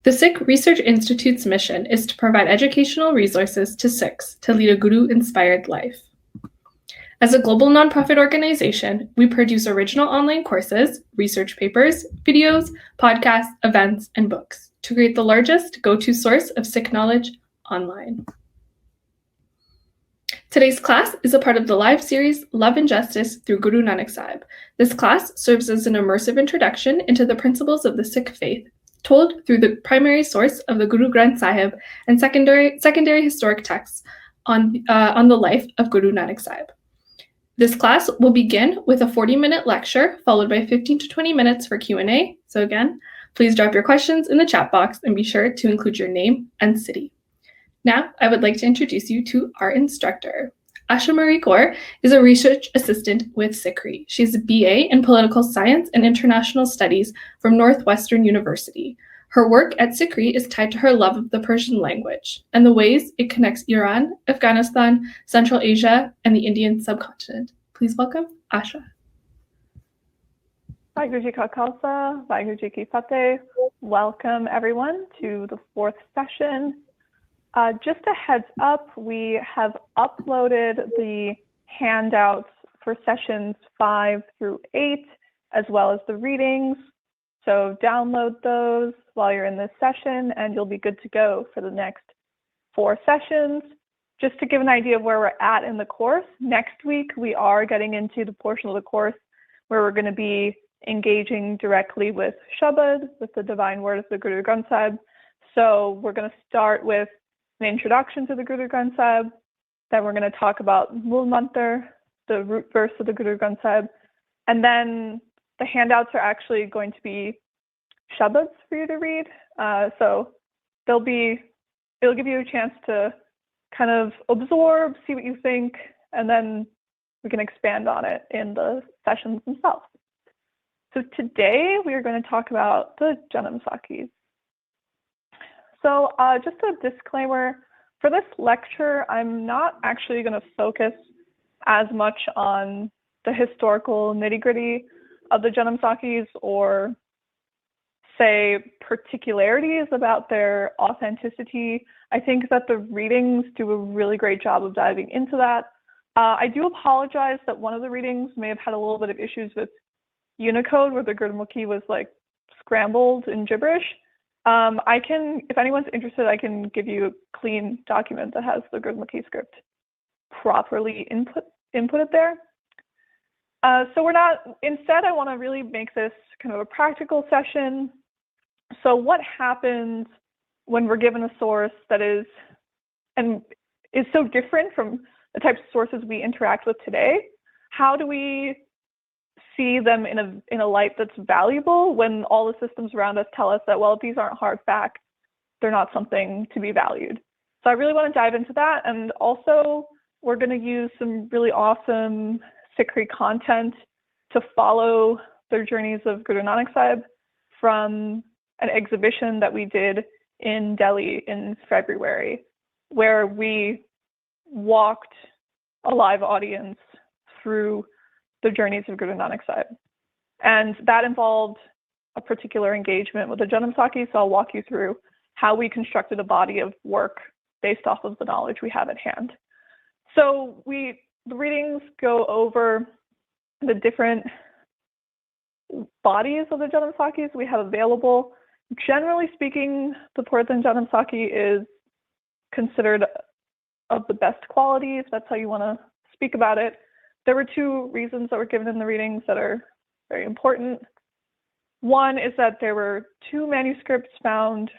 The Sikh Research Institute's mission is to provide educational resources to Sikhs to lead a Guru-inspired life. As a global nonprofit organization, we produce original online courses, research papers, videos, podcasts, events, and books to create the largest go-to source of Sikh knowledge online. Today's class is a part of the live series Love and Justice through Guru Nanak Sahib. This class serves as an immersive introduction into the principles of the Sikh faith, told through the primary source of the Guru Granth Sahib and secondary historic texts on the life of Guru Nanak Sahib. This class will begin with a 40-minute lecture, followed by 15 to 20 minutes for Q&A. So again, please drop your questions in the chat box and be sure to include your name and city. Now, I would like to introduce you to our instructor. Asha Marie Kaur is a research assistant with Sikri. She's a BA in Political Science and International Studies from Northwestern University. Her work at Sikri is tied to her love of the Persian language and the ways it connects Iran, Afghanistan, Central Asia, and the Indian subcontinent. Please welcome Asha. Vaheguru Ji Ka Khalsa, Vaheguru Ji Ki Fateh. Welcome everyone to the fourth session. Just a heads up, we have uploaded the handouts for sessions 5 through 8, as well as the readings. So download those while you're in this session, and you'll be good to go for the next 4 sessions. Just to give an idea of where we're at in the course, next week we are getting into the portion of the course where we're going to be engaging directly with Shabad, with the divine word of the Guru Granth Sahib. So we're going to start with an introduction to the Guru Granth Sahib. Then we're going to talk about Mool Mantar, the root verse of the Guru Granth Sahib. And then the handouts are actually going to be Shabads for you to read. So it'll give you a chance to kind of absorb, see what you think, and then we can expand on it in the sessions themselves. So today we are going to talk about the Janamsakhis. So just a disclaimer, for this lecture, I'm not actually going to focus as much on the historical nitty-gritty of the Janamsakhis or say particularities about their authenticity. I think that the readings do a really great job of diving into that. I do apologize that one of the readings may have had a little bit of issues with Unicode, where the Gurmukhi was like scrambled in gibberish. If anyone's interested, I can give you a clean document that has the Gurmukhi script properly inputted there. Instead, I want to really make this kind of a practical session. So what happens when we're given a source that is so different from the types of sources we interact with today? How do we see them in a light that's valuable when all the systems around us tell us that, well, if these aren't hard facts, they're not something to be valued? So I really want to dive into that. And also, we're going to use some really awesome Sikri content to follow the journeys of Guru Nanak Sahib from an exhibition that we did in Delhi in February, where we walked a live audience through the journeys of Guru Nanak Sahib. And that involved a particular engagement with the Janamsakhis, so I'll walk you through how we constructed a body of work based off of the knowledge we have at hand. So the readings go over the different bodies of the Janamsakhis we have available. Generally speaking, the Purtan Janamsakhi is considered of the best quality, if that's how you want to speak about it. There were 2 reasons that were given in the readings that are very important. One is that there were 2 manuscripts found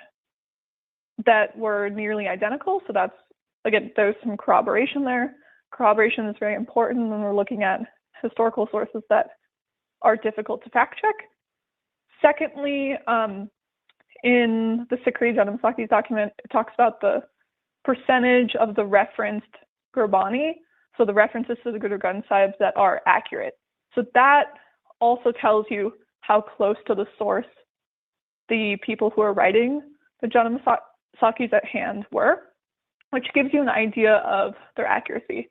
that were nearly identical. So that's, again, there's some corroboration there. Corroboration is very important when we're looking at historical sources that are difficult to fact check. Secondly, in the Sikri Janamsakhis document, it talks about the percentage of the referenced Gurbani, so the references to the Guru Granth Sahib that are accurate. So that also tells you how close to the source the people who are writing the Janamsakhis at hand were, which gives you an idea of their accuracy.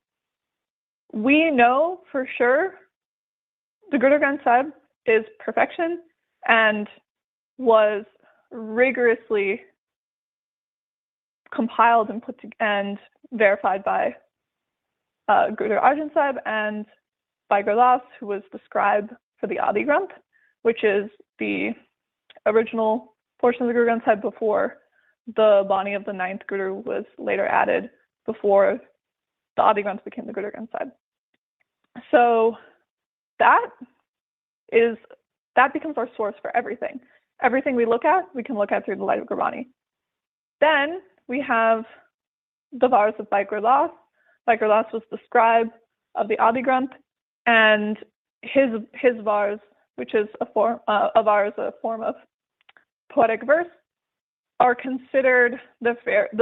We know for sure the Guru Granth Sahib is perfection and was rigorously compiled and verified by Guru Arjan Sahib and by Gurdas, who was the scribe for the Adi Granth, which is the original portion of the Guru Granth Sahib before the Bani of the 9th Guru was later added, before the Adi Granth became the Guru Granth Sahib. So that becomes our source for everything. Everything we can look at through the light of Gurbani. Then we have the Vars of Bhai Gurdas. Bhai Gurdas was the scribe of the Adi Granth, and his Vars, which is a form of poetic verse, are considered the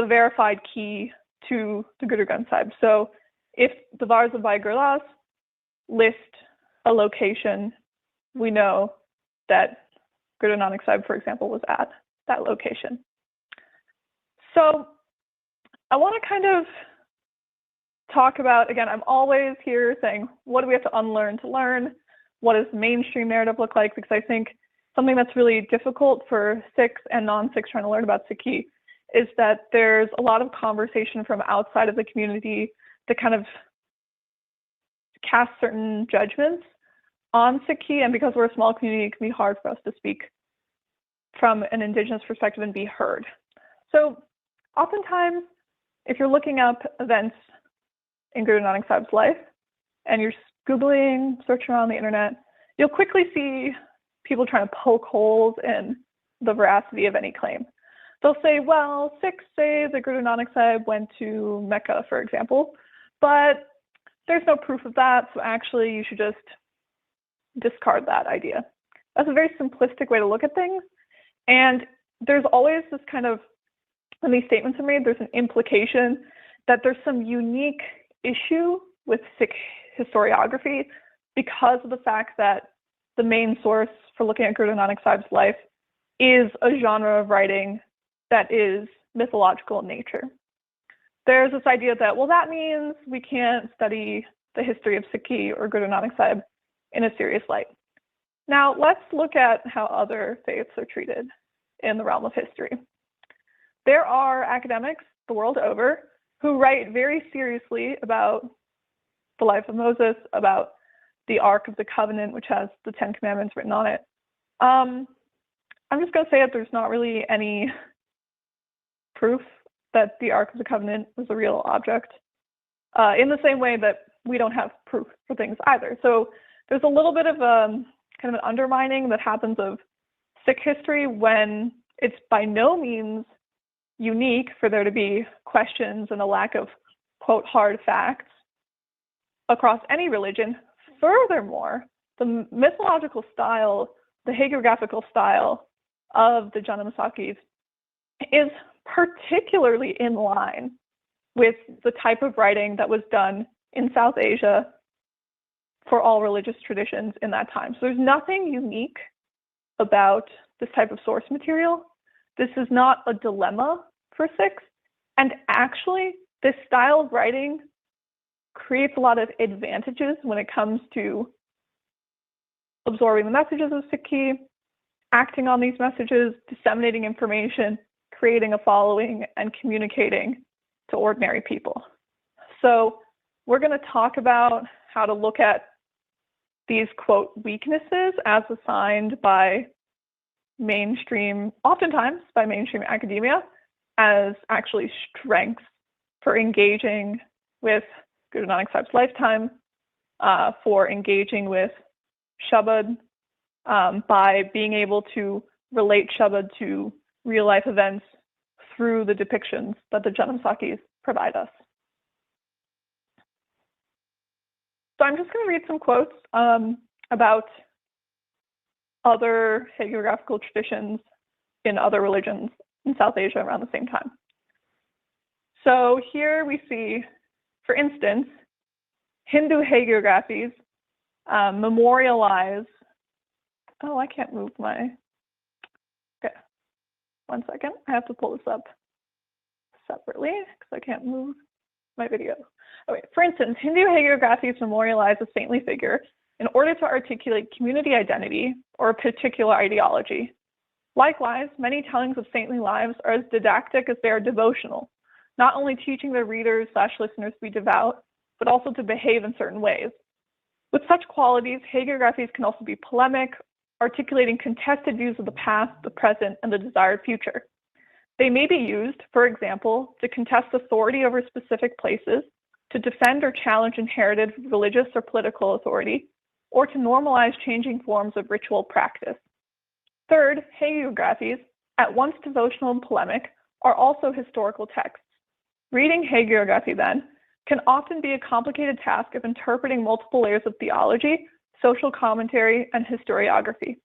verified key to the Guru Granth Sahib. So if the Vars of Bhai Gurdas list a location, we know that Guru Nanak Sahib, for example, was at that location. So I want to kind of talk about, again, I'm always here saying, what do we have to unlearn to learn? What does mainstream narrative look like? Because I think something that's really difficult for Sikhs and non-Sikhs trying to learn about Sikhi is that there's a lot of conversation from outside of the community that kind of cast certain judgments on Sikhi, and because we're a small community, it can be hard for us to speak from an indigenous perspective and be heard. So oftentimes, if you're looking up events in Guru Nanak Sahib's life, and you're Googling, searching around the internet, you'll quickly see people trying to poke holes in the veracity of any claim. They'll say, well, Sikhs say that Guru Nanak Sahib went to Mecca, for example, but there's no proof of that, so actually you should just discard that idea. That's a very simplistic way to look at things, and there's always this kind of, when these statements are made, there's an implication that there's some unique issue with Sikh historiography because of the fact that the main source for looking at Guru Nanak Sahib's life is a genre of writing that is mythological in nature. There's this idea that, well, that means we can't study the history of Sikhi or Guru Nanak Sahib in a serious light. Now, let's look at how other faiths are treated in the realm of history. There are academics the world over who write very seriously about the life of Moses, about the Ark of the Covenant, which has the 10 Commandments written on it. I'm just going to say that there's not really any proof that the Ark of the Covenant was a real object, in the same way that we don't have proof for things either. So there's a little bit of kind of an undermining that happens of Sikh history when it's by no means unique for there to be questions and a lack of, quote, hard facts across any religion. Furthermore, the mythological style, the hagiographical style of the Janamsakhis is particularly in line with the type of writing that was done in South Asia for all religious traditions in that time. So there's nothing unique about this type of source material. This is not a dilemma for Sikhs. And actually, this style of writing creates a lot of advantages when it comes to absorbing the messages of Sikhi, acting on these messages, disseminating information, creating a following, and communicating to ordinary people. So we're going to talk about how to look at these, quote, weaknesses as assigned by oftentimes by mainstream academia, as actually strengths for engaging with Guru Nanak Sahib's lifetime, for engaging with Shabad, by being able to relate Shabad to real life events through the depictions that the Janamsakhis provide us. So I'm just going to read some quotes about other hagiographical traditions in other religions in South Asia around the same time. So here we see, for instance, Hindu hagiographies memorialize, oh, I can't move my, okay, one second, I have to pull this up separately because I can't move my video. Okay, for instance, Hindu hagiographies memorialize a saintly figure in order to articulate community identity or a particular ideology. Likewise, many tellings of saintly lives are as didactic as they are devotional, not only teaching their readers/listeners to be devout, but also to behave in certain ways. With such qualities, hagiographies can also be polemic, articulating contested views of the past, the present, and the desired future. They may be used, for example, to contest authority over specific places, to defend or challenge inherited religious or political authority, or to normalize changing forms of ritual practice. Third, hagiographies, at once devotional and polemic, are also historical texts. Reading hagiography, then, can often be a complicated task of interpreting multiple layers of theology, social commentary, and historiography.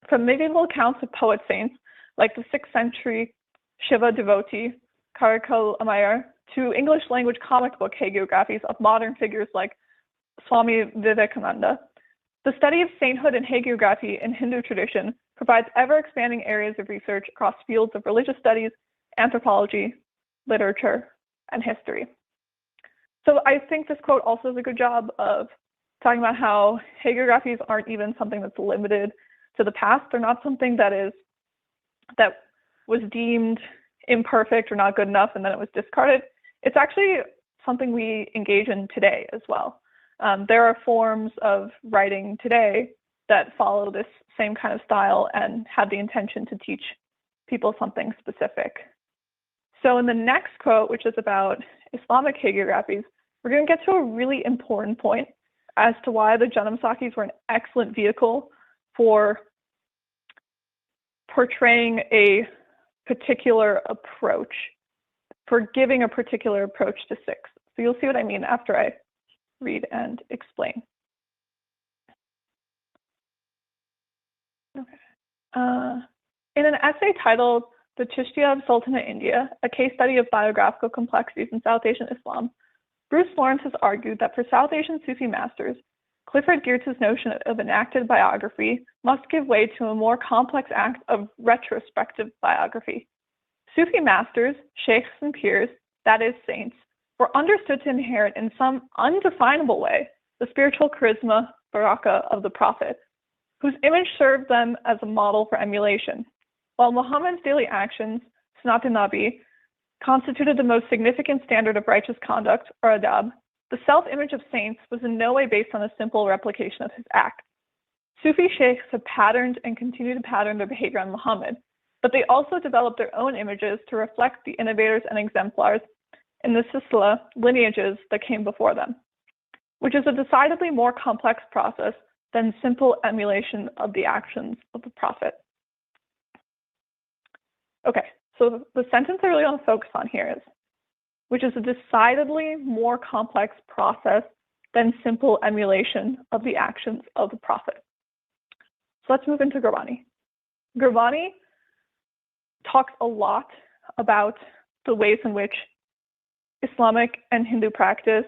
From medieval accounts of poet saints, like the 6th century Shiva devotee, Karakal Amayar, to English language comic book hagiographies of modern figures like Swami Vivekananda, the study of sainthood and hagiography in Hindu tradition provides ever-expanding areas of research across fields of religious studies, anthropology, literature, and history. So I think this quote also does a good job of talking about how hagiographies aren't even something that's limited to the past. They're not something that was deemed imperfect or not good enough and then it was discarded. It's actually something we engage in today as well. There are forms of writing today that follow this same kind of style and have the intention to teach people something specific. So in the next quote, which is about Islamic hagiographies, we're going to get to a really important point as to why the Janamsakhis were an excellent vehicle for portraying a particular approach, for giving a particular approach to Sikhs. So you'll see what I mean after I read and explain. Okay. In an essay titled The Chishtiya of Sultanate India, a case study of biographical complexities in South Asian Islam, Bruce Lawrence has argued that for South Asian Sufi masters, Clifford Geertz's notion of enacted biography must give way to a more complex act of retrospective biography. Sufi masters, sheikhs and peers, that is saints, were understood to inherit in some undefinable way the spiritual charisma, baraka of the Prophet, whose image served them as a model for emulation. While Muhammad's daily actions, Sunnat Nabi, constituted the most significant standard of righteous conduct, or adab, the self-image of saints was in no way based on a simple replication of his acts. Sufi sheikhs have patterned and continue to pattern their behavior on Muhammad, but they also developed their own images to reflect the innovators and exemplars in the silsila lineages that came before them, which is a decidedly more complex process than simple emulation of the actions of the Prophet. Okay, so the sentence I really want to focus on here is, which is a decidedly more complex process than simple emulation of the actions of the Prophet. So let's move into Gurbani. Gurbani talks a lot about the ways in which Islamic and Hindu practice,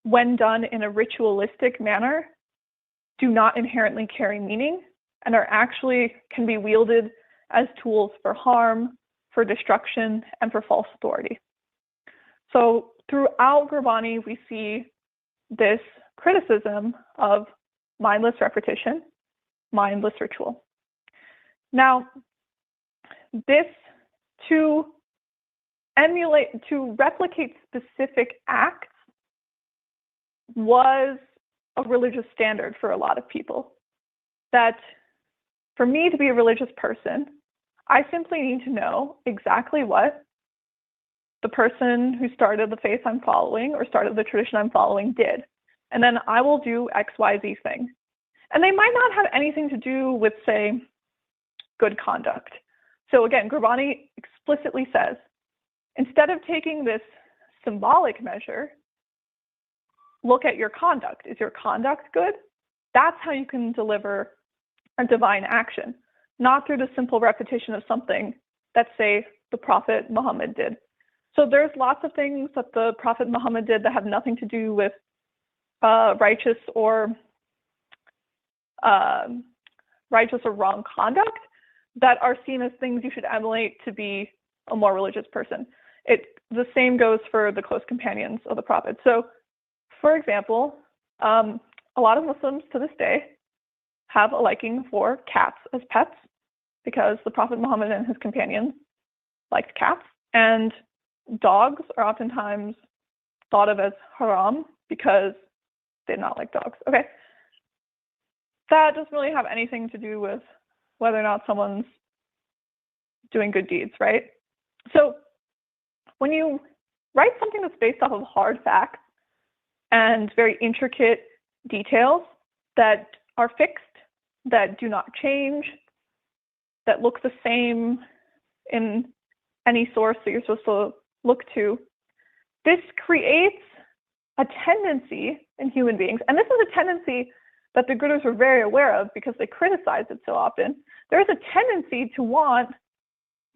when done in a ritualistic manner, do not inherently carry meaning and are actually can be wielded as tools for harm, for destruction, and for false authority. So throughout Gurbani, we see this criticism of mindless repetition, mindless ritual. Now, this to replicate specific acts was a religious standard for a lot of people. That for me to be a religious person, I simply need to know exactly what the person who started the faith I'm following or started the tradition I'm following did. And then I will do X, Y, Z thing. And they might not have anything to do with, say, good conduct. So again, Gurbani explicitly says, instead of taking this symbolic measure, look at your conduct. Is your conduct good? That's how you can deliver a divine action, not through the simple repetition of something that, say, the Prophet Muhammad did. So there's lots of things that the Prophet Muhammad did that have nothing to do with righteous or wrong conduct that are seen as things you should emulate to be a more religious person. The same goes for the close companions of the Prophet. So, for example, a lot of Muslims to this day have a liking for cats as pets, because the Prophet Muhammad and his companions liked cats, and dogs are oftentimes thought of as haram because they did not like dogs. Okay. That doesn't really have anything to do with whether or not someone's doing good deeds, right? So when you write something that's based off of hard facts and very intricate details that are fixed, that do not change, that look the same in any source that you're supposed to look to, this creates a tendency in human beings, and this is a tendency that the Gurus were very aware of because they criticized it so often. There is a tendency to want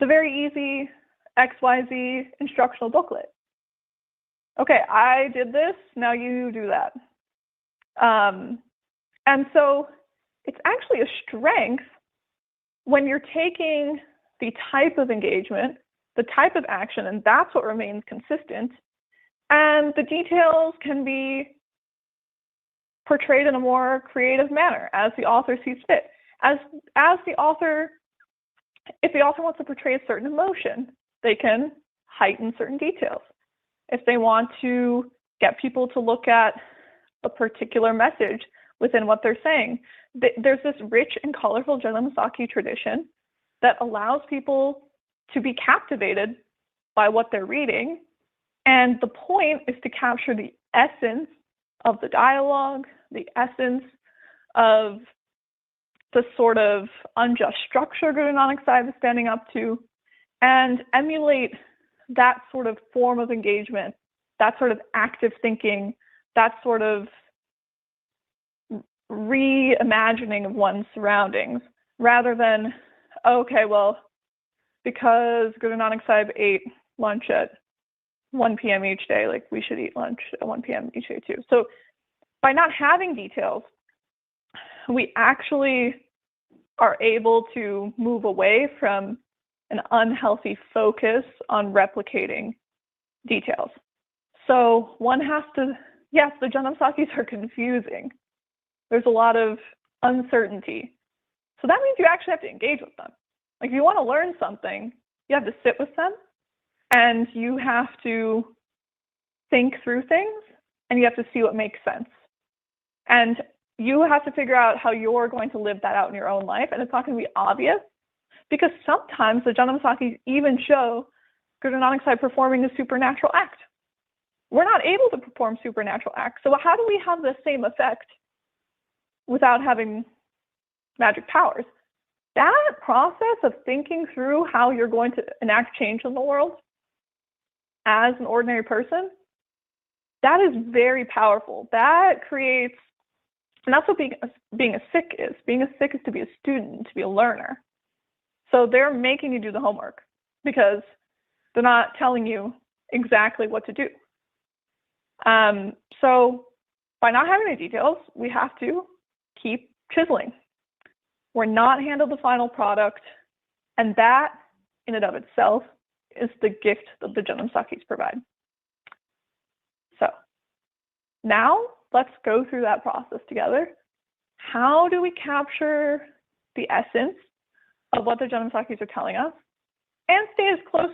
the very easy XYZ instructional booklet. Okay, I did this, now you do that. And so it's actually a strength when you're taking the type of engagement, the type of action, and that's what remains consistent, and the details can be portrayed in a more creative manner as the author sees fit. As the author, if the author wants to portray a certain emotion, they can heighten certain details. If they want to get people to look at a particular message within what they're saying, there's this rich and colorful Janamsakhis tradition that allows people to be captivated by what they're reading. And the point is to capture the essence of the dialogue, the essence of the sort of unjust structure Guru Nanak Sahib is standing up to, and emulate that sort of form of engagement, that sort of active thinking, that sort of reimagining of one's surroundings, rather than, okay, well, because Guru Nanak Sahib ate lunch at 1 p.m. each day, like we should eat lunch at 1 p.m. each day too. So by not having details, we actually are able to move away from an unhealthy focus on replicating details. So one has to, yes, the Janamsakhis are confusing. There's a lot of uncertainty. So that means you actually have to engage with them. Like if you want to learn something, you have to sit with them and you have to think through things and you have to see what makes sense. And you have to figure out how you're going to live that out in your own life. And it's not going to be obvious because sometimes the Janamsakhis even show Guru Nanak Sahib performing a supernatural act. We're not able to perform supernatural acts. So how do we have the same effect without having magic powers? That process of thinking through how you're going to enact change in the world as an ordinary person, that is very powerful. That creates, and that's what being a Sikh is. Being a Sikh is to be a student, to be a learner. So they're making you do the homework because they're not telling you exactly what to do. So by not having the details, we have to keep chiseling. We're not handled the final product, and that in and of itself is the gift that the Janamsakhis provide. So now let's go through that process together. How do we capture the essence of what the Janamsakhis are telling us and stay as close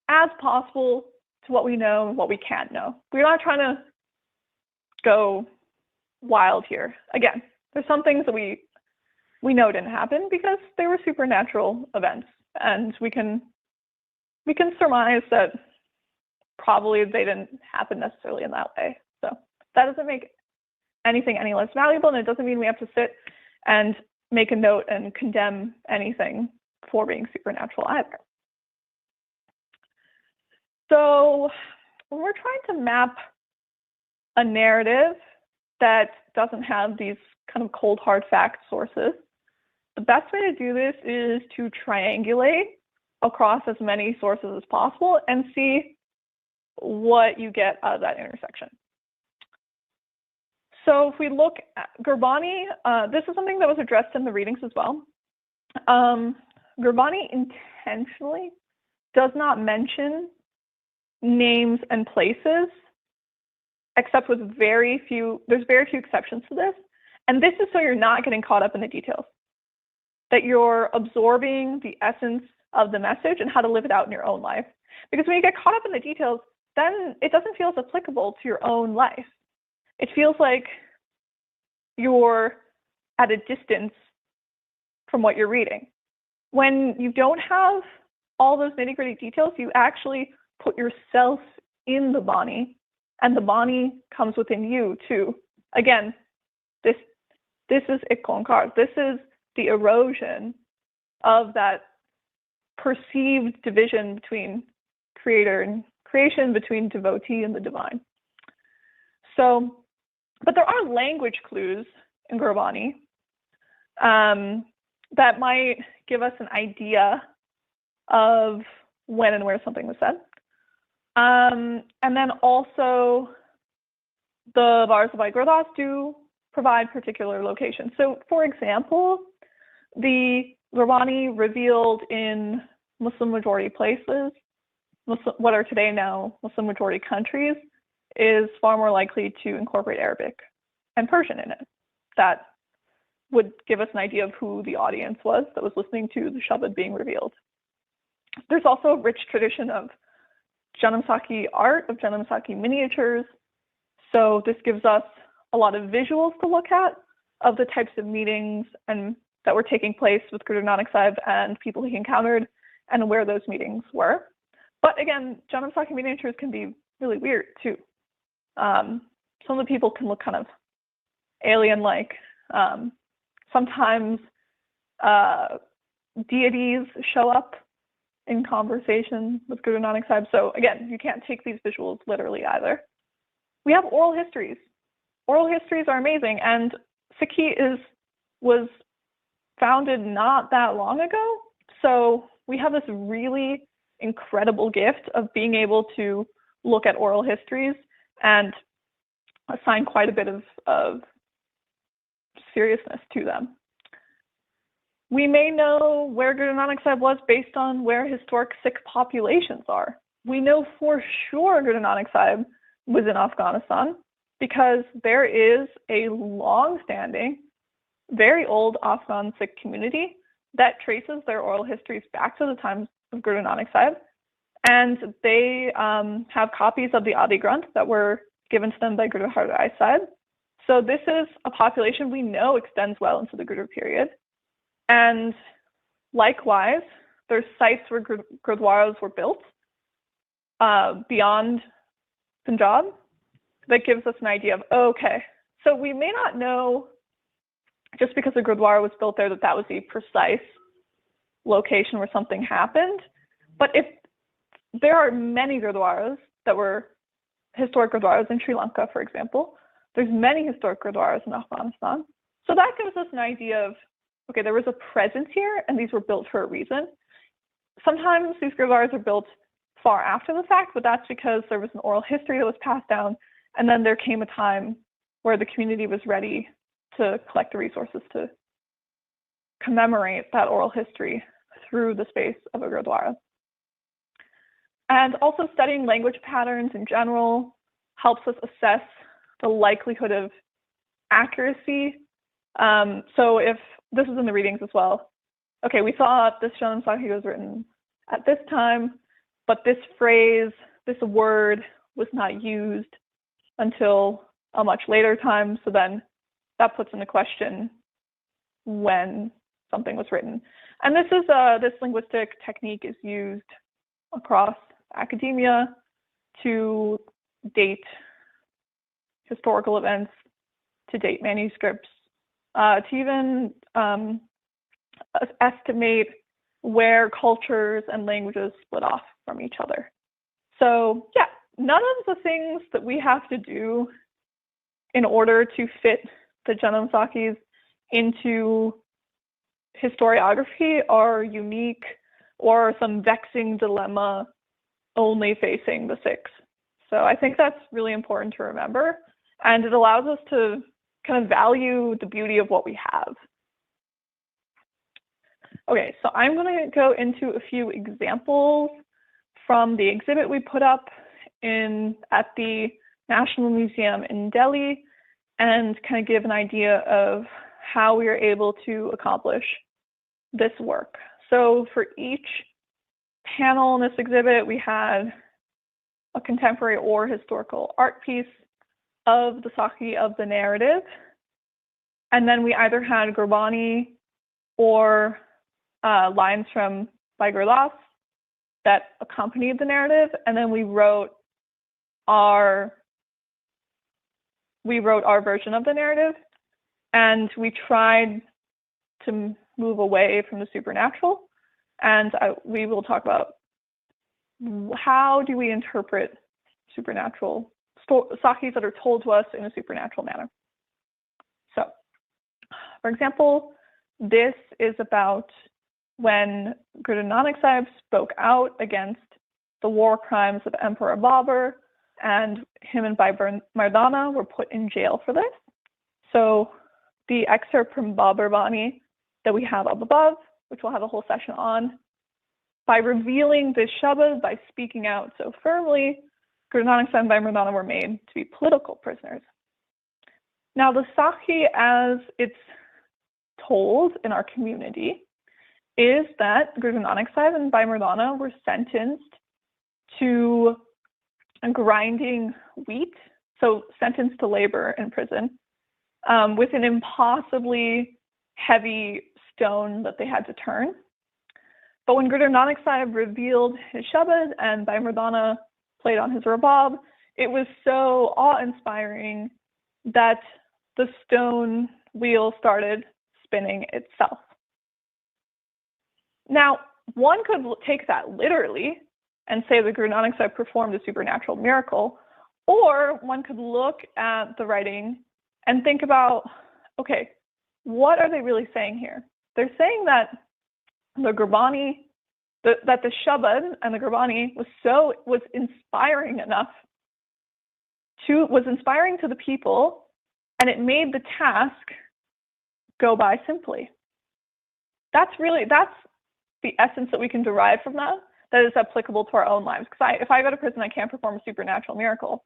as possible to what we know and what we can't know? We're not trying to go wild here. Again, there's some things that we know didn't happen because they were supernatural events, and we can surmise that probably they didn't happen necessarily in that way. So that doesn't make anything any less valuable, and it doesn't mean we have to sit and make a note and condemn anything for being supernatural either. So when we're trying to map a narrative that doesn't have these kind of cold hard fact sources, the best way to do this is to triangulate across as many sources as possible and see what you get out of that intersection. So if we look at Gurbani, this is something that was addressed in the readings as well. Gurbani intentionally does not mention names and places, except with there's very few exceptions to this. And this is so you're not getting caught up in the details. that you're absorbing the essence of the message and how to live it out in your own life. Because when you get caught up in the details, then it doesn't feel as applicable to your own life. It feels like you're at a distance from what you're reading. When you don't have all those nitty-gritty details, you actually put yourself in the Bani, and the Bani comes within you too. Again, this is ikonkar. This is the erosion of that perceived division between creator and creation, between devotee and the divine. So, but there are language clues in Gurbani that might give us an idea of when and where something was said. And then also the Vars of Gurdas do provide particular locations. So for example, the Gurbani revealed in Muslim majority places, what are today now Muslim majority countries, is far more likely to incorporate Arabic and Persian in it. That would give us an idea of who the audience was that was listening to the Shabad being revealed. There's also a rich tradition of Janamsakhi art, of Janamsakhi miniatures. So this gives us a lot of visuals to look at of the types of meetings and that were taking place with Guru Nanak Sahib and people he encountered and where those meetings were. But again, Janamsakhi miniatures can be really weird too. Some of the people can look kind of alien-like. Sometimes deities show up in conversation with Guru Nanak Sahib. So again, you can't take these visuals literally either. We have oral histories. Oral histories are amazing, and Sikhi was founded not that long ago. So we have this really incredible gift of being able to look at oral histories and assign quite a bit of seriousness to them. We may know where Guru Nanak Sahib was based on where historic Sikh populations are. We know for sure Guru Nanak Sahib was in Afghanistan because there is a long-standing, very old Afghan Sikh community that traces their oral histories back to the times of Guru Nanak Sahib. And they have copies of the Adi Granth that were given to them by Guru Har Rai Sahib. So this is a population we know extends well into the Guru period. And likewise, there's sites where gurdwaras were built beyond Punjab that gives us an idea of, okay, so we may not know just because a gurdwara was built there that was the precise location where something happened. But if there are many gurdwaras that were historic gurdwaras in Sri Lanka, for example, there's many historic gurdwaras in Afghanistan. So that gives us an idea of, okay, there was a presence here and these were built for a reason. Sometimes these gurdwaras are built far after the fact, but that's because there was an oral history that was passed down, and then there came a time where the community was ready to collect the resources to commemorate that oral history through the space of a gurdwara. And also studying language patterns in general helps us assess the likelihood of accuracy. So if this is in the readings as well, okay, we saw this Janamsakhi was written at this time, but this phrase, this word was not used until a much later time. So then that puts into question when something was written. And this linguistic technique is used across academia to date historical events, to date manuscripts, to even estimate where cultures and languages split off from each other. So yeah, none of the things that we have to do in order to fit the Janamsakhis into historiography are unique or some vexing dilemma only facing the Sikhs. So I think that's really important to remember, and it allows us to kind of value the beauty of what we have. Okay, so I'm going to go into a few examples from the exhibit we put up at the National Museum in Delhi and kind of give an idea of how we are able to accomplish this work. So for each panel in this exhibit, we had a contemporary or historical art piece of the Sakhi of the narrative. And then we either had Gurbani or lines from by Gurdas that accompanied the narrative, and then we wrote our version of the narrative, and we tried to move away from the supernatural, and we will talk about how do we interpret supernatural Sakhis that are told to us in a supernatural manner. So, for example, this is about when Guru Nanak Sahib spoke out against the war crimes of Emperor Babur, and him and Bhai Mardana were put in jail for this. So the excerpt from Babur Bani that we have up above, which we'll have a whole session on, by revealing this Shabad, by speaking out so firmly, Guru Nanak Sahib and Bhai Mardana were made to be political prisoners. Now the Sakhi, as it's told in our community, is that Guru Nanak Sahib and Bhai Mardana were sentenced to grinding wheat, so sentenced to labor in prison, with an impossibly heavy stone that they had to turn. But when Guru Nanak Sahib revealed his Shabad and Bhai Mardana played on his rabab, it was so awe-inspiring that the stone wheel started spinning itself. Now, one could take that literally and say that Guru Nanak Sahib performed a supernatural miracle, or one could look at the writing and think about, okay, what are they really saying here? They're saying that the Gurbani, that the Shabad and the Gurbani was inspiring to the people, and it made the task go by simply. That's the essence that we can derive from that is applicable to our own lives. Because if I go to prison, I can't perform a supernatural miracle,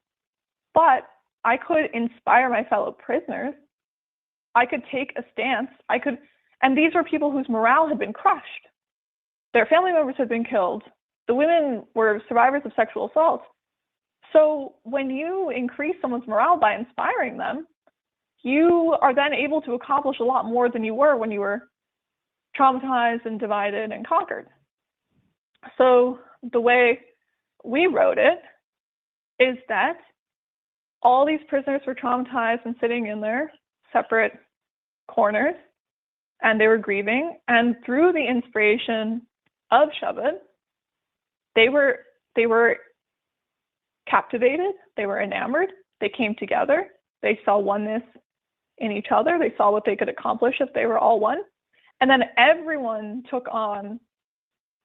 but I could inspire my fellow prisoners. I could take a stance. And these were people whose morale had been crushed. Their family members had been killed. The women were survivors of sexual assault. So when you increase someone's morale by inspiring them, you are then able to accomplish a lot more than you were when you were traumatized and divided and conquered. So the way we wrote it is that all these prisoners were traumatized and sitting in their separate corners, and they were grieving. And through the inspiration of Shabad, they were captivated, they were enamored, they came together, they saw oneness in each other, they saw what they could accomplish if they were all one. And then everyone took on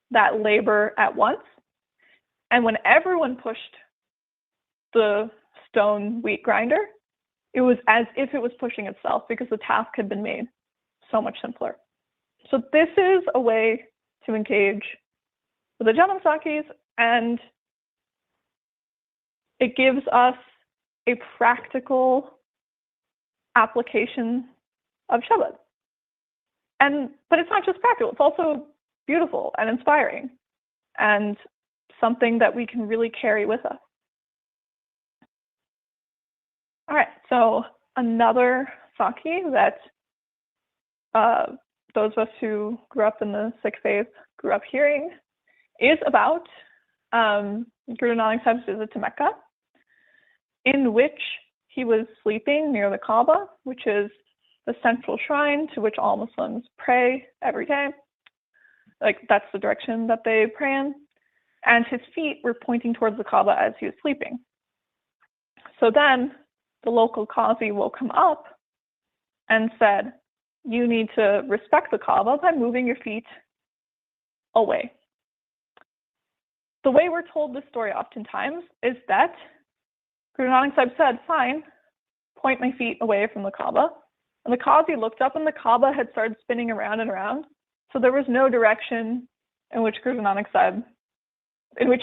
that labor at once. And when everyone pushed the stone wheat grinder, it was as if it was pushing itself, because the task had been made so much simpler. So this is a way to engage with the Janamsakhis, and it gives us a practical application of Shabad. But it's not just practical, it's also beautiful and inspiring, and something that we can really carry with us. All right, so another Sakhi that those of us who grew up in the Sikh faith grew up hearing is about Guru Nanak Sahib's visit to Mecca, in which he was sleeping near the Kaaba, which is the central shrine to which all Muslims pray every day. Like, that's the direction that they pray in. And his feet were pointing towards the Kaaba as he was sleeping. So then the local Qazi woke him up and said, you need to respect the Kaaba by moving your feet away. The way we're told this story oftentimes is that Guru Nanak Sahib said, fine, point my feet away from the Kaaba. And the Qazi looked up and the Kaaba had started spinning around and around. So there was no direction in which he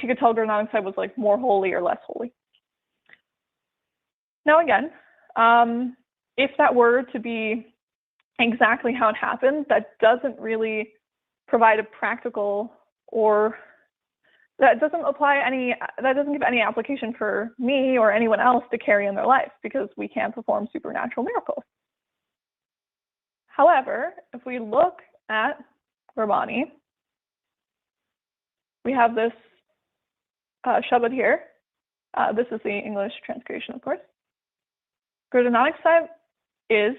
could tell Guru Nanak Sahib was like more holy or less holy. Now again, if that were to be exactly how it happened, that doesn't really provide a practical, or that doesn't give any application for me or anyone else to carry in their life, because we can't perform supernatural miracles. However, if we look at Gurbani, we have this Shabad here. This is the English transcription, of course. Guru Nanak Sahib is,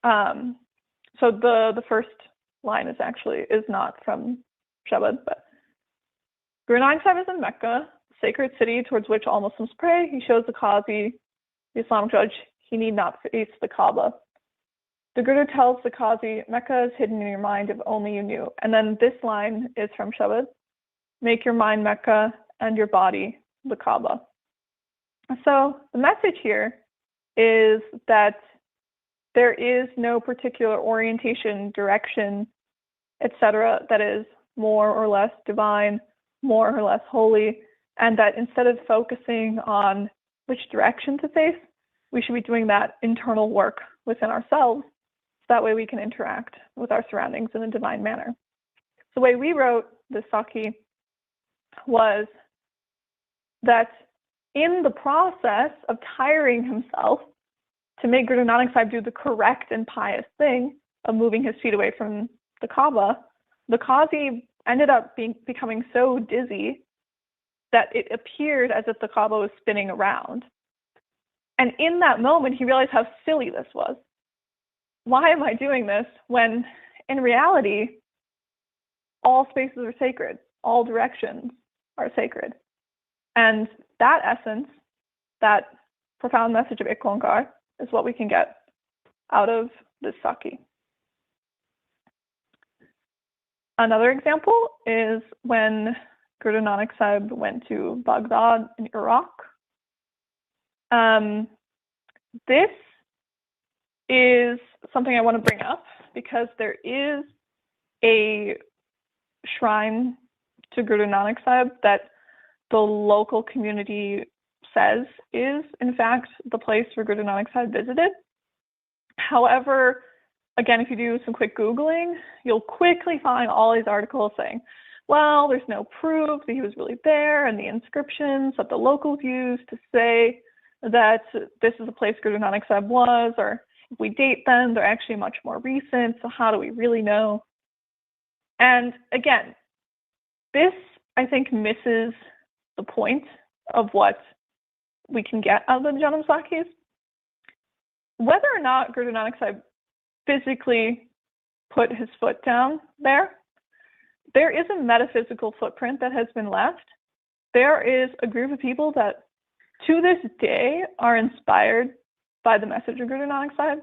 so the first line is not from Shabad, but Guru Nanak Sahib is in Mecca, sacred city towards which all Muslims pray. He shows the Qazi, the Islamic judge, he need not face the Kaaba. The Guru tells the Qazi, Mecca is hidden in your mind if only you knew. And then this line is from Shabad, make your mind Mecca and your body the Kaaba. So the message here is that there is no particular orientation, direction, etc., that is more or less divine, more or less holy, and that instead of focusing on which direction to face, we should be doing that internal work within ourselves. So that way we can interact with our surroundings in a divine manner. So the way we wrote this Sakhi was that in the process of tiring himself to make Guru Nanak Sahib do the correct and pious thing of moving his feet away from the Kaaba, the Qazi ended up becoming so dizzy that it appeared as if the Kaaba was spinning around. And in that moment, he realized how silly this was. Why am I doing this when in reality, all spaces are sacred, all directions are sacred? And that essence, that profound message of Ik Onkar, is what we can get out of this Sakhi. Another example is when Guru Nanak Sahib went to Baghdad in Iraq. This is something I want to bring up because there is a shrine to Guru Nanak Sahib that the local community says is, in fact, the place where Guru Nanak Sahib visited. However, again, if you do some quick Googling, you'll quickly find all these articles saying, well, there's no proof that he was really there, and the inscriptions that the locals used to say that this is a place Guru Nanak Sahib was, or if we date them, they're actually much more recent, so how do we really know? And again, this, I think, misses the point of what we can get out of the Janamsakhis. Whether or not Guru Nanak Sahib physically put his foot down there is a metaphysical footprint that has been left. There is a group of people that to this day are inspired by the message of Guru Nanak Sahib,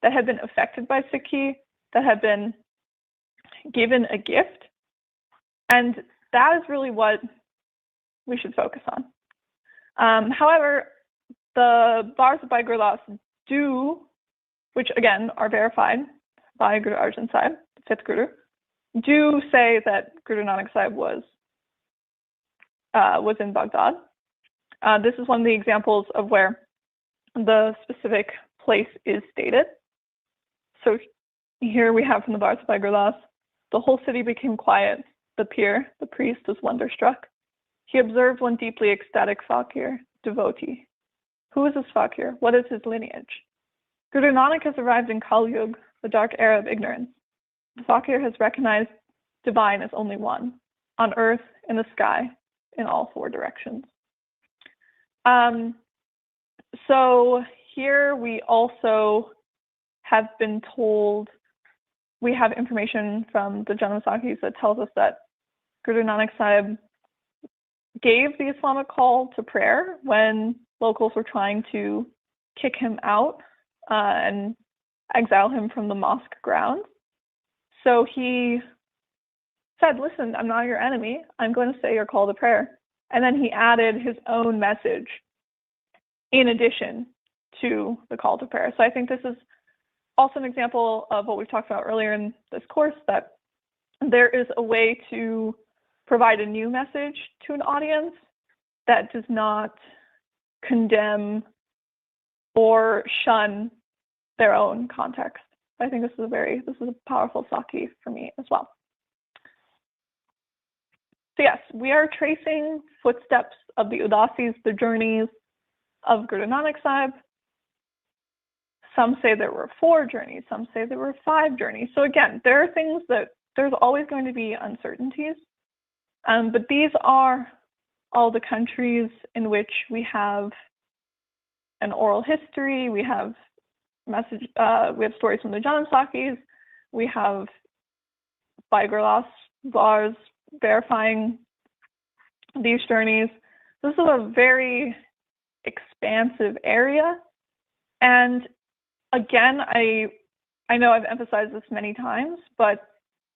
that have been affected by Sikhi, that have been given a gift. And that is really what we should focus on. However, the bars of Bhai Gurdas do, which again are verified by Guru Arjan Sahib, the fifth Guru, do say that Guru Nanak Sahib was in Baghdad. This is one of the examples of where the specific place is stated. So here we have from the bars of Bhai Gurdas, the whole city became quiet. The pir, the priest, was wonderstruck. He observed one deeply ecstatic fakir, devotee. Who is this fakir? What is his lineage? Guru Nanak has arrived in Kal Yuga, the dark era of ignorance. The fakir has recognized divine as only one, on earth, in the sky, in all four directions. So here we also have been told, we have information from the Janamsakhis that tells us that Guru Nanak Sahib gave the Islamic call to prayer when locals were trying to kick him out and exile him from the mosque grounds. So he said, listen, I'm not your enemy. I'm going to say your call to prayer. And then he added his own message in addition to the call to prayer. So I think this is also an example of what we've talked about earlier in this course, that there is a way to provide a new message to an audience that does not condemn or shun their own context. I think this is a powerful Sakhi for me as well. yes, we are tracing footsteps of the Udasis, the journeys of Guru Nanak Sahib. Some say there were 4 journeys, some say there were 5 journeys. So again, there are things that there's always going to be uncertainties, but these are all the countries in which we have an oral history, we have stories from the Janamsakhis, we have biographies verifying these journeys. This is a very expansive area, and again, I know I've emphasized this many times, but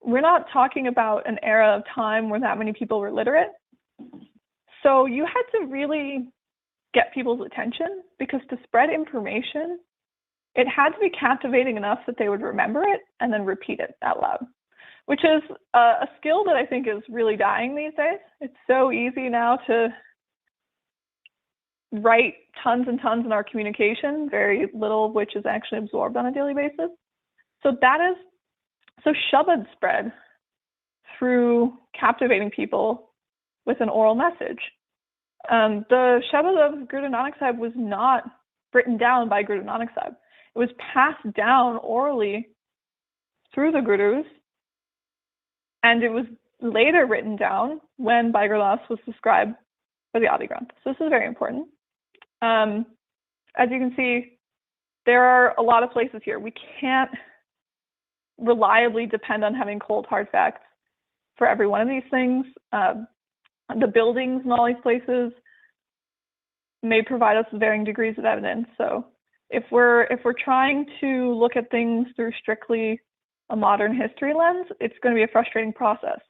we're not talking about an era of time where that many people were literate. So you had to really get people's attention, because to spread information, it had to be captivating enough that they would remember it and then repeat it out loud, which is a skill that I think is really dying these days. It's so easy now to write tons and tons in our communication, very little of which is actually absorbed on a daily basis. So Shabad spread through captivating people with an oral message. The Shabad of Guru Nanak Sahib was not written down by Guru Nanak Sahib. It was passed down orally through the Gurus, and it was later written down when Biographical was described by the Adi Granth. So this is very important. As you can see, there are a lot of places here. We can't reliably depend on having cold hard facts for every one of these things. The buildings in all these places may provide us with varying degrees of evidence. So if we're trying to look at things through strictly a modern history lens, it's going to be a frustrating process.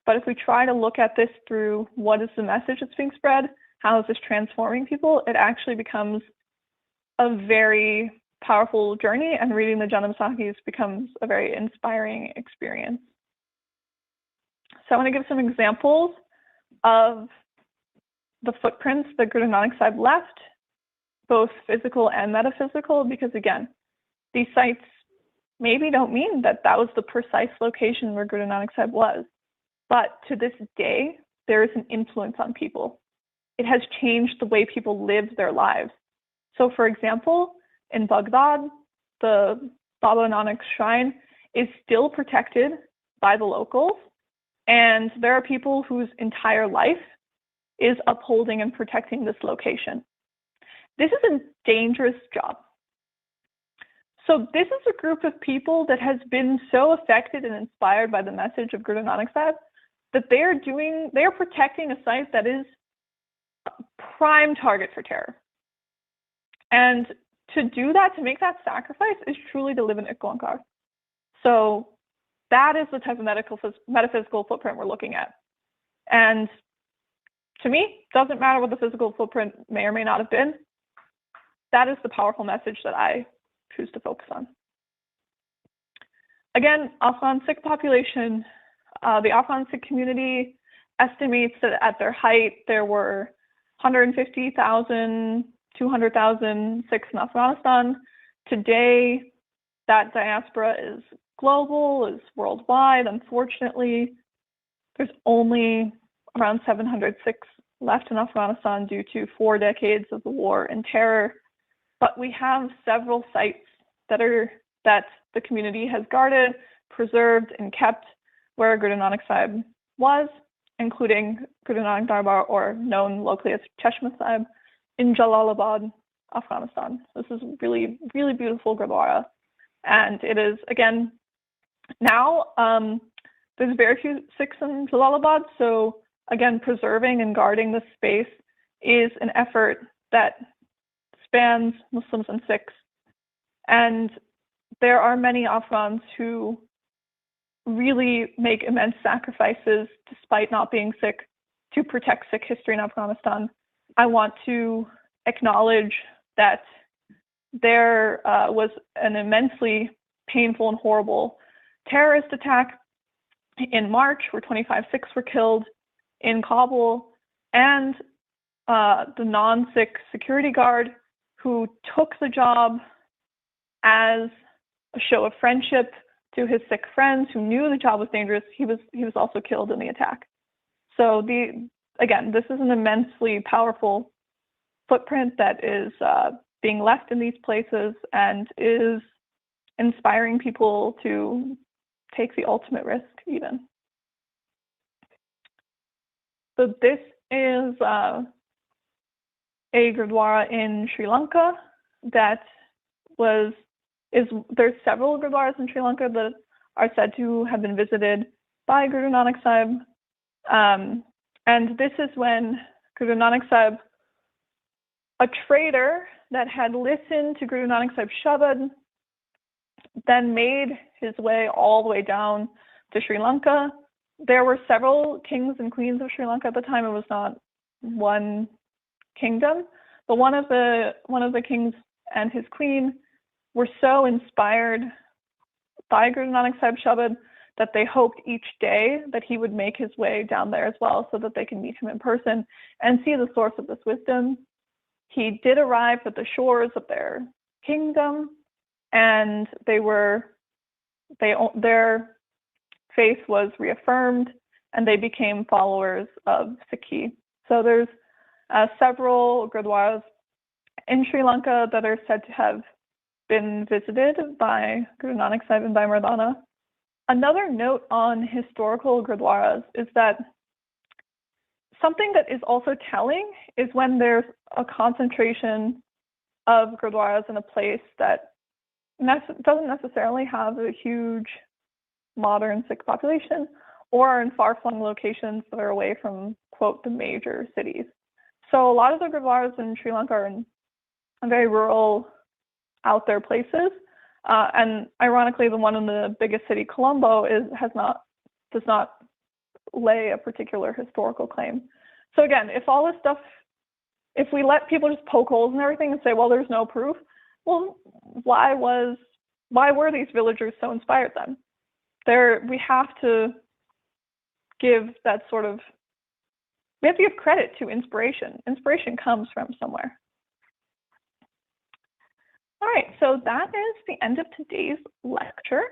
But if we try to look at this through what is the message that's being spread, how is this transforming people, it actually becomes a very powerful journey, and reading the Janamsakhis becomes a very inspiring experience. So I want to give some examples of the footprints that Guru Nanak Sahib left, both physical and metaphysical, because again, these sites maybe don't mean that that was the precise location where Guru Nanak Sahib was, but to this day, there is an influence on people. It has changed the way people lived their lives. So for example, in Baghdad, the Baba Nanak shrine is still protected by the locals, and there are people whose entire life is upholding and protecting this location. This is a dangerous job. So this is a group of people that has been so affected and inspired by the message of Guru Nanak Sahib that they are protecting a site that is a prime target for terror. And to do that, to make that sacrifice, is truly to live in Ikwankar. So that is the type of metaphysical footprint we're looking at. And to me, it doesn't matter what the physical footprint may or may not have been. That is the powerful message that I choose to focus on. Again, Afghan Sikh population, the Afghan Sikh community estimates that at their height, there were 150,000, 200,000 Sikhs in Afghanistan. Today, that diaspora is global, is worldwide. Unfortunately, there's only around 700 Sikhs left in Afghanistan due to 4 decades of the war and terror. But we have several sites that the community has guarded, preserved, and kept where Guru Nanak Sahib was, including Guru Nanak Darbar, or known locally as Chashma Sahib, in Jalalabad, Afghanistan. This is really, really beautiful Gurdwara. And it is, again, now there's very few Sikhs in Jalalabad, so again, preserving and guarding this space is an effort that spans Muslims and Sikhs. And there are many Afghans who really make immense sacrifices despite not being Sikh to protect Sikh history in Afghanistan. I want to acknowledge that there was an immensely painful and horrible terrorist attack in March where 25 Sikhs were killed in Kabul, and the non-Sikh security guard who took the job as a show of friendship to his Sikh friends who knew the job was dangerous, he was also killed in the attack. So again, this is an immensely powerful footprint that is being left in these places and is inspiring people to take the ultimate risk even. So this is a Gurdwara in Sri Lanka that there's several Gurdwaras in Sri Lanka that are said to have been visited by Guru Nanak Sahib. And this is when Guru Nanak Sahib, a trader that had listened to Guru Nanak Sahib's Shabad, then made his way all the way down to Sri Lanka. There were several kings and queens of Sri Lanka at the time. It was not one kingdom, but one of the kings and his queen were so inspired by Guru Nanak Sahib's Shabad that they hoped each day that he would make his way down there as well, so that they can meet him in person and see the source of this wisdom. He did arrive at the shores of their kingdom, and their faith was reaffirmed, and they became followers of Sikh. So there's several Gurdwaras in Sri Lanka that are said to have been visited by Guru Nanak Sahib and by Mardana. Another note on historical Gurdwaras is that something that is also telling is when there's a concentration of Gurdwaras in a place that doesn't necessarily have a huge modern Sikh population, or are in far-flung locations that are away from, quote, the major cities. So a lot of the Gurdwaras in Sri Lanka are in very rural, out there places. And ironically, the one in the biggest city, Colombo, does not lay a particular historical claim. So again, if we let people just poke holes in everything and say, well, there's no proof, well, why were these villagers so inspired then? We have to give credit to inspiration. Inspiration comes from somewhere. All right, so that is the end of today's lecture.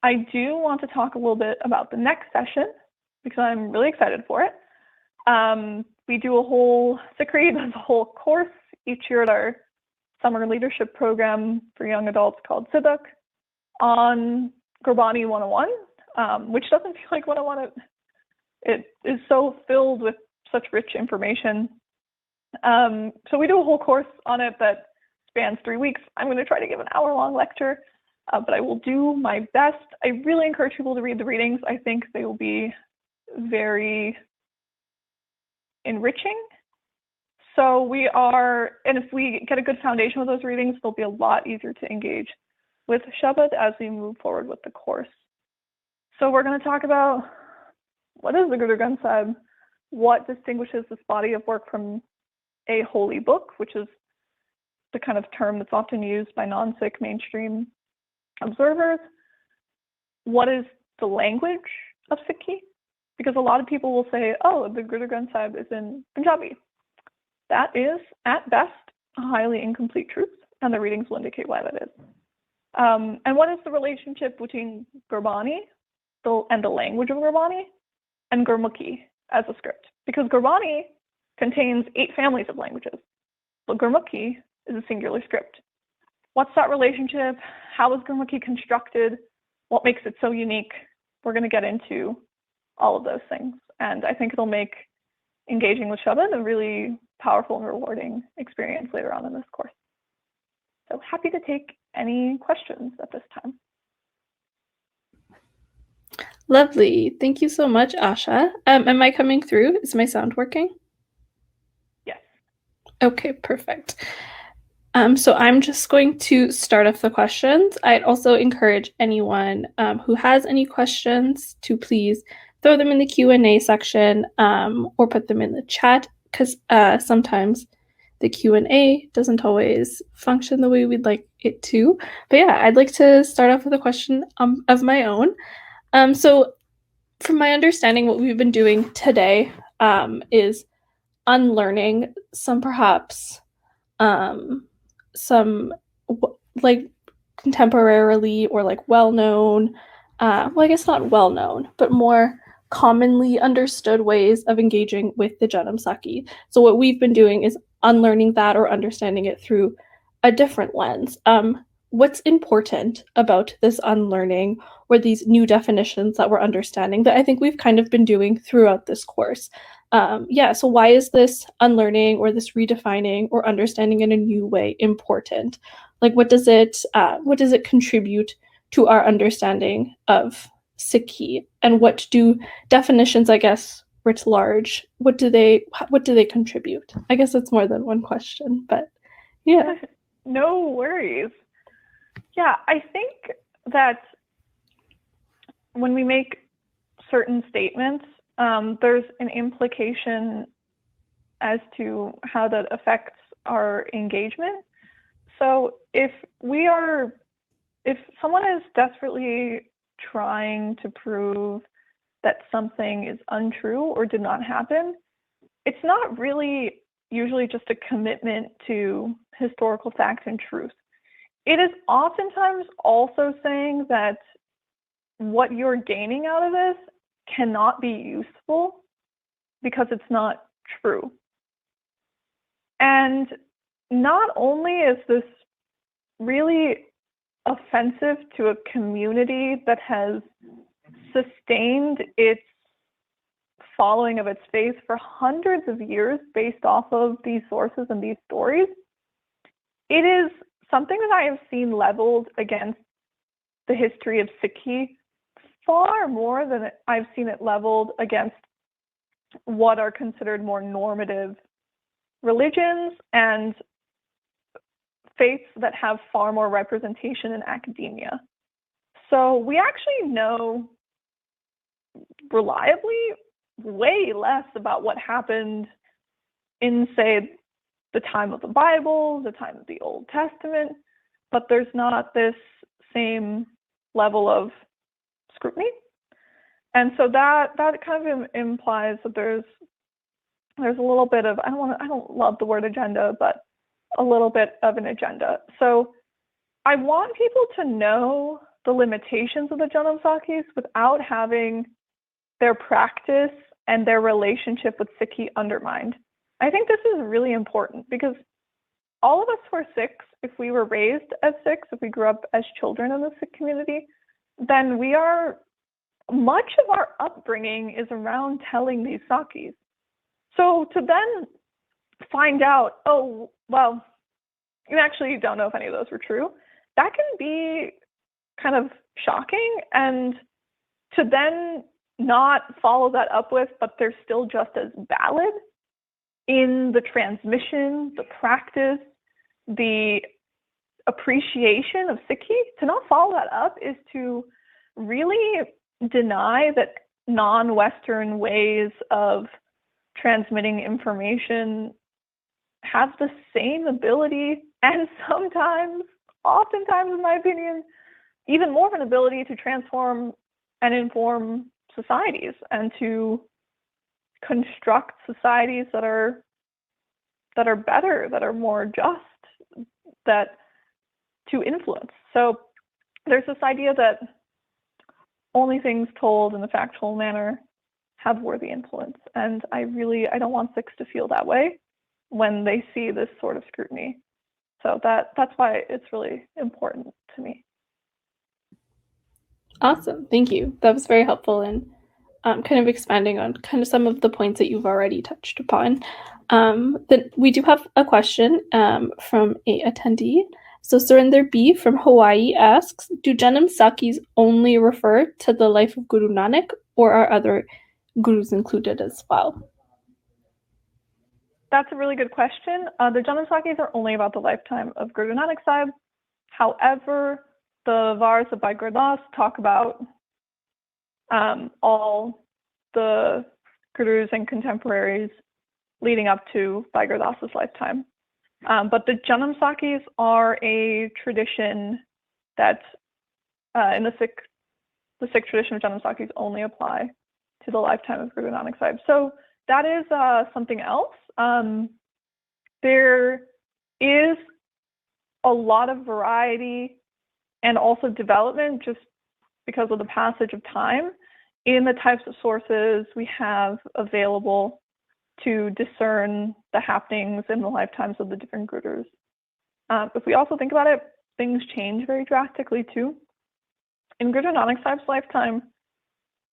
I do want to talk a little bit about the next session because I'm really excited for it. We do Sikri does a whole course each year at our summer leadership program for young adults called Siddhak on Gurbani 101, which doesn't feel like 101. It is so filled with such rich information. So we do a whole course on it that spans 3 weeks. I'm going to try to give an hour-long lecture, but I will do my best. I really encourage people to read the readings. I think they will be very enriching. So and if we get a good foundation with those readings, they'll be a lot easier to engage with Shabad as we move forward with the course. So we're going to talk about what is the Guru Granth Sahib, what distinguishes this body of work from a holy book, which is the kind of term that's often used by non-Sikh mainstream observers. What is the language of Sikhi? Because a lot of people will say, oh, the Guru Granth Sahib is in Punjabi. That is, at best, a highly incomplete truth, and the readings will indicate why that is. And what is the relationship between Gurbani and the language of Gurbani and Gurmukhi as a script? Because Gurbani contains 8 families of languages, but Gurmukhi is a singular script. What's that relationship? How is Gurmukhi constructed? What makes it so unique? We're going to get into all of those things, and I think it'll make engaging with Shabad a really powerful and rewarding experience later on in this course. So happy to take any questions at this time. Lovely. Thank you so much, Asha. Am I coming through? Is my sound working? Yes. Okay, perfect. So I'm just going to start off the questions. I'd also encourage anyone who has any questions to please throw them in the Q&A section or put them in the chat, because sometimes the Q&A doesn't always function the way we'd like it to. But yeah, I'd like to start off with a question of my own. So from my understanding, what we've been doing today is unlearning some perhaps some like contemporarily or like well-known, well, I guess not well-known, but more commonly understood ways of engaging with the Janamsakhi. So what we've been doing is unlearning that or understanding it through a different lens. What's important about this unlearning or these new definitions that we're understanding that I think we've kind of been doing throughout this course? So why is this unlearning or this redefining or understanding in a new way important? Like, what does it contribute to our understanding of Sikhi, and what do definitions, I guess, writ large, what do they contribute? I guess it's more than one question, but yeah. No worries. Yeah, I think that when we make certain statements, there's an implication as to how that affects our engagement. So if someone is desperately trying to prove that something is untrue or did not happen, it's not really usually just a commitment to historical fact and truth. It is oftentimes also saying that what you're gaining out of this cannot be useful because it's not true. And not only is this really offensive to a community that has sustained its following of its faith for hundreds of years based off of these sources and these stories, it is something that I have seen leveled against the history of Sikhi far more than I've seen it leveled against what are considered more normative religions and faiths that have far more representation in academia. So we actually know reliably way less about what happened in, say, the time of the Bible, the time of the Old Testament, but there's not this same level of scrutiny. And so that kind of implies that there's a little bit of, I don't love the word agenda, but a little bit of an agenda. So I want people to know the limitations of the Janamsakhis without having their practice and their relationship with Sikhi undermined. I think this is really important because all of us who are Sikhs, if we were raised as Sikhs, if we grew up as children in the Sikh community, then much of our upbringing is around telling these Sakhis. So to then find out, oh, well, you actually don't know if any of those were true, that can be kind of shocking. And to then not follow that up with, but they're still just as valid in the transmission, the practice, the appreciation of Sikhi, to not follow that up is to really deny that non-Western ways of transmitting information have the same ability and oftentimes in my opinion, even more of an ability to transform and inform societies and to construct societies that are better, that are more just, that to influence. So there's this idea that only things told in a factual manner have worthy influence. And I don't want Sikhs to feel that way when they see this sort of scrutiny. So that's why it's really important to me. Awesome. Thank you. That was very helpful in kind of expanding on kind of some of the points that you've already touched upon. Then we do have a question from a attendee. So Surinder B from Hawaii asks, do Janamsakhis only refer to the life of Guru Nanak, or are other gurus included as well? That's a really good question. The Janamsakhis are only about the lifetime of Guru Nanak Sahib. However, the Varsa by Gurdas talk about all the gurus and contemporaries leading up to Bhai Gurdas's lifetime. But the Janamsakhis are a tradition that in the Sikh tradition of Janamsakhis only apply to the lifetime of Guru Nanak Sahib. So that is something else. There is a lot of variety and also development just because of the passage of time in the types of sources we have available to discern the happenings in the lifetimes of the different gurus. If we also think about it, things change very drastically too. In Guru Nanak Sahib's lifetime,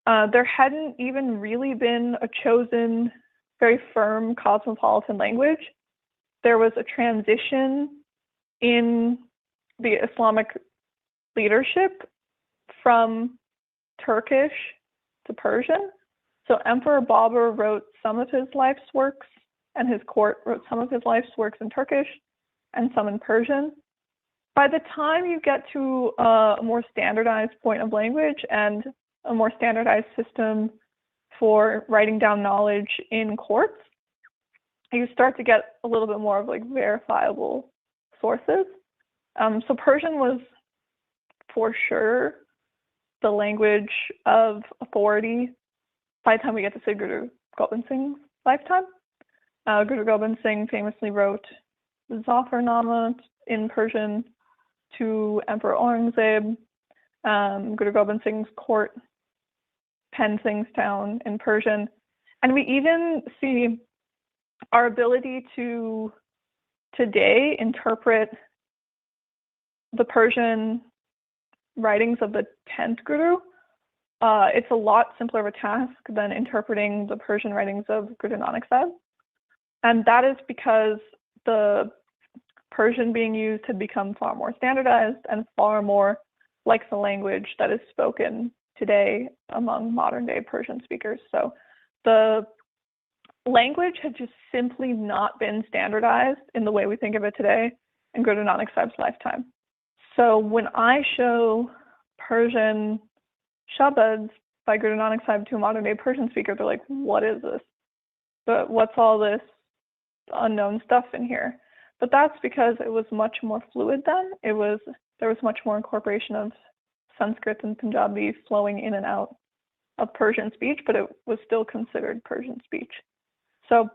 there hadn't even really been a chosen, very firm cosmopolitan language. There was a transition in the Islamic leadership from Turkish to Persian. So Emperor Babur wrote some of his life's works, and his court wrote some of his life's works in Turkish and some in Persian. By the time you get to a more standardized point of language and a more standardized system for writing down knowledge in courts, you start to get a little bit more of like verifiable sources. So Persian was for sure the language of authority by the time we get to say Guru Gobind Singh's lifetime. Guru Gobind Singh famously wrote the Zafarnama in Persian to Emperor Aurangzeb. Guru Gobind Singh's court penned things down in Persian. And we even see our ability to today interpret the Persian writings of the 10th Guru. It's a lot simpler of a task than interpreting the Persian writings of Guru Nanak Sahib. And that is because the Persian being used had become far more standardized and far more like the language that is spoken today among modern day Persian speakers. So the language had just simply not been standardized in the way we think of it today in Guru Nanak Sahib's lifetime. So when I show Persian shabads by Guru Nanak Sahib to a modern day Persian speaker, they're like, what is this? But what's all this unknown stuff in here? But that's because it was much more fluid then. There was much more incorporation of Sanskrit and Punjabi flowing in and out of Persian speech, but it was still considered Persian speech. So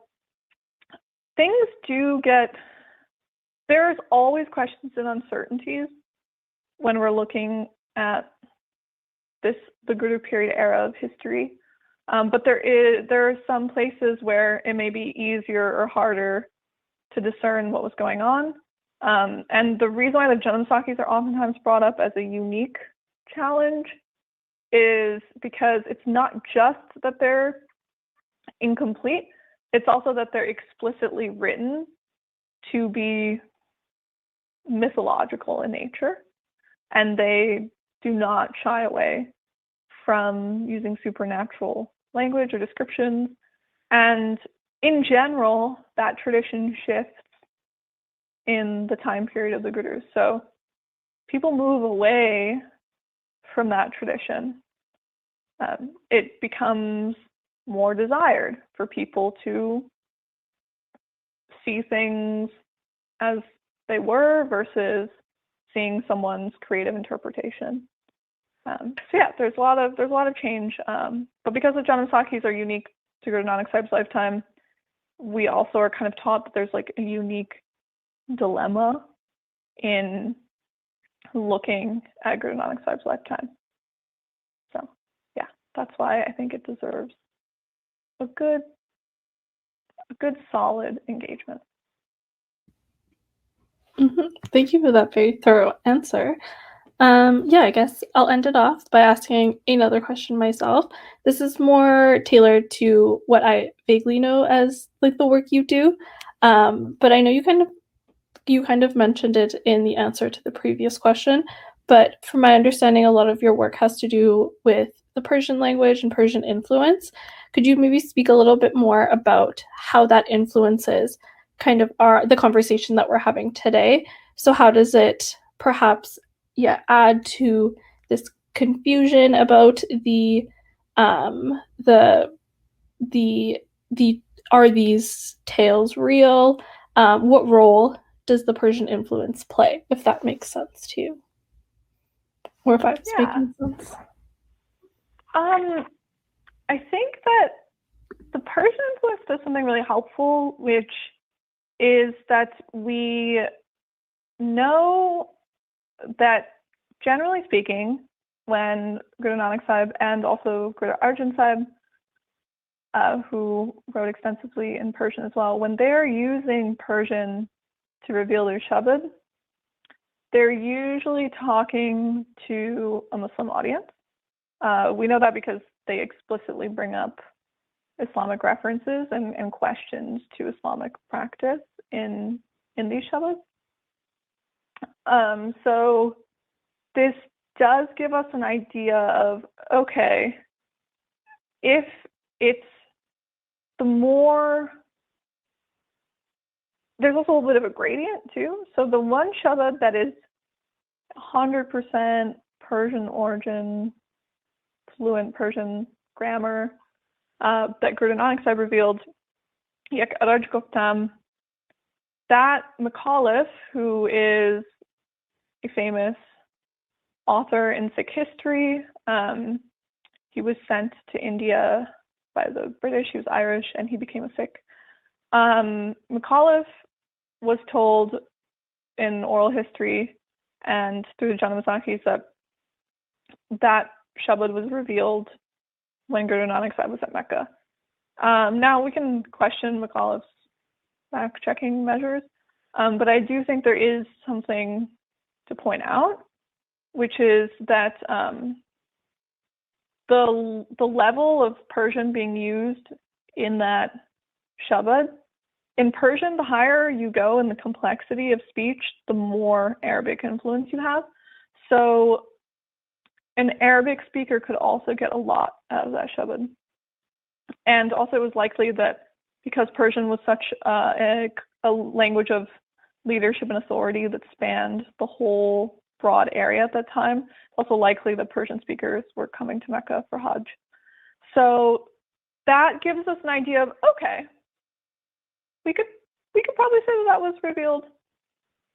things there's always questions and uncertainties when we're looking at the Guru period era of history. But there are some places where it may be easier or harder to discern what was going on. And the reason why the Janamsakhis are oftentimes brought up as a unique challenge is because it's not just that they're incomplete, it's also that they're explicitly written to be mythological in nature, and they do not shy away from using supernatural language or descriptions. And in general, that tradition shifts in the time period of the Gurus. So people move away from that tradition. It becomes more desired for people to see things as they were versus seeing someone's creative interpretation. So yeah, there's a lot of change. But because the Janamsakhis are unique to Guru Nanak Sahib's lifetime, we also are kind of taught that there's like a unique dilemma in looking at Guru Nanak Sahib's lifetime. So yeah, that's why I think it deserves a good solid engagement. Thank you for that very thorough answer. Yeah, I guess I'll end it off by asking another question myself. This is more tailored to what I vaguely know as like the work you do. But I know you kind of mentioned it in the answer to the previous question. But from my understanding, a lot of your work has to do with the Persian language and Persian influence. Could you maybe speak a little bit more about how that influences kind of the conversation that we're having today? So how does it perhaps add to this confusion about the are these tales real? What role does the Persian influence play, if that makes sense to you? Or if I'm making sense? I think that the Persian influence does something really helpful, which is that we know that, generally speaking, when Guru Nanak Sahib and also Guru Arjan Sahib, who wrote extensively in Persian as well, when they're using Persian to reveal their shabad, they're usually talking to a Muslim audience. We know that because they explicitly bring up Islamic references and questions to Islamic practice in these shabads. So this does give us an idea of, okay, if it's the more, there's also a little bit of a gradient too. So the one shabad that is 100% Persian origin, fluent Persian grammar, that Guru Nanak Sahib revealed, Yak Araj Guptam, that Macauliffe, who is a famous author in Sikh history, he was sent to India by the British. He was Irish and he became a Sikh. Macauliffe was told in oral history and through the Janamsakhis that Shabad was revealed when Guru Nanak Sahib was at Mecca. Now we can question Macauliffe's fact-checking measures, but I do think there is something to point out, which is that the level of Persian being used in that Shabad, in Persian, the higher you go in the complexity of speech, the more Arabic influence you have. So an Arabic speaker could also get a lot out of that Shabad. And also it was likely that because Persian was such a language of leadership and authority that spanned the whole broad area at that time, it's also likely that Persian speakers were coming to Mecca for Hajj. So that gives us an idea of, okay, we could probably say that was revealed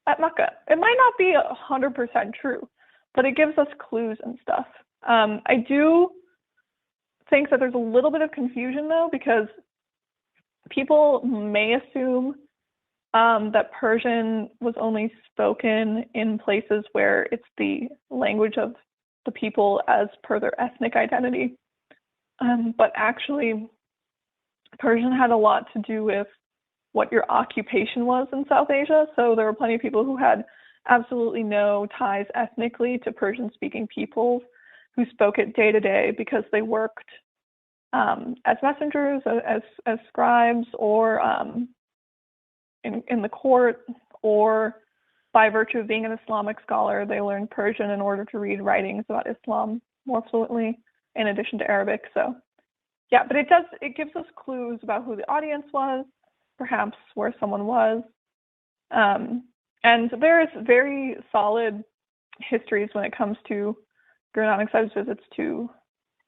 at Mecca. It might not be 100% true, but it gives us clues and stuff. I do think that there's a little bit of confusion though, because people may assume that Persian was only spoken in places where it's the language of the people as per their ethnic identity. But actually, Persian had a lot to do with what your occupation was in South Asia. So there were plenty of people who had absolutely no ties ethnically to Persian-speaking peoples who spoke it day to day because they worked as messengers, as scribes, or in the court, or by virtue of being an Islamic scholar, they learned Persian in order to read writings about Islam more fluently, in addition to Arabic. So yeah, but it gives us clues about who the audience was, perhaps where someone was. And there's very solid histories when it comes to Guru Nanak Sahib's visits to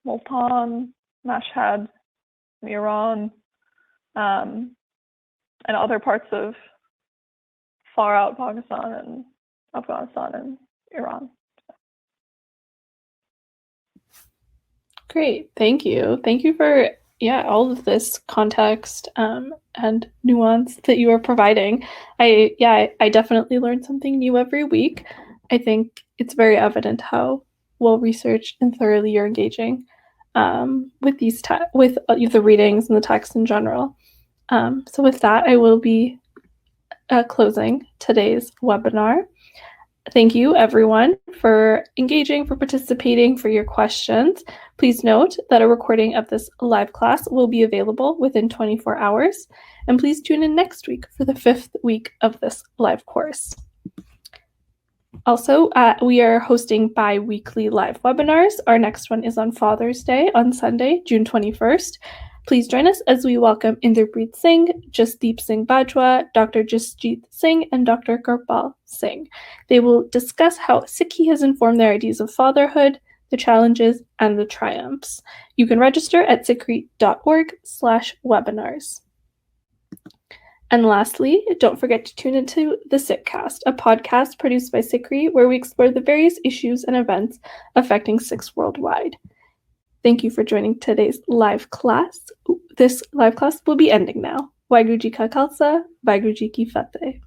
Multan, Mashhad, Iran, and other parts of far out Pakistan and Afghanistan and Iran. Great, thank you. Thank you for all of this context and nuance that you are providing. I definitely learn something new every week. I think it's very evident how well researched and thoroughly you're engaging with these with the readings and the text in general. So with that, I will be closing today's webinar. Thank you, everyone, for engaging, for participating, for your questions. Please note that a recording of this live class will be available within 24 hours. And please tune in next week for the 5th week of this live course. Also, we are hosting bi-weekly live webinars. Our next one is on Father's Day on Sunday, June 21st. Please join us as we welcome Inderpreet Singh, Jasdeep Singh Bajwa, Dr. Jasjit Singh, and Dr. Gurpal Singh. They will discuss how Sikhi has informed their ideas of fatherhood, the challenges, and the triumphs. You can register at sikri.org/webinars. And lastly, don't forget to tune into the Sikhcast, a podcast produced by Sikri, where we explore the various issues and events affecting Sikhs worldwide. Thank you for joining today's live class. This live class will be ending now. Waheguru Ji Ka Khalsa, Waheguru Ji Ki Fateh.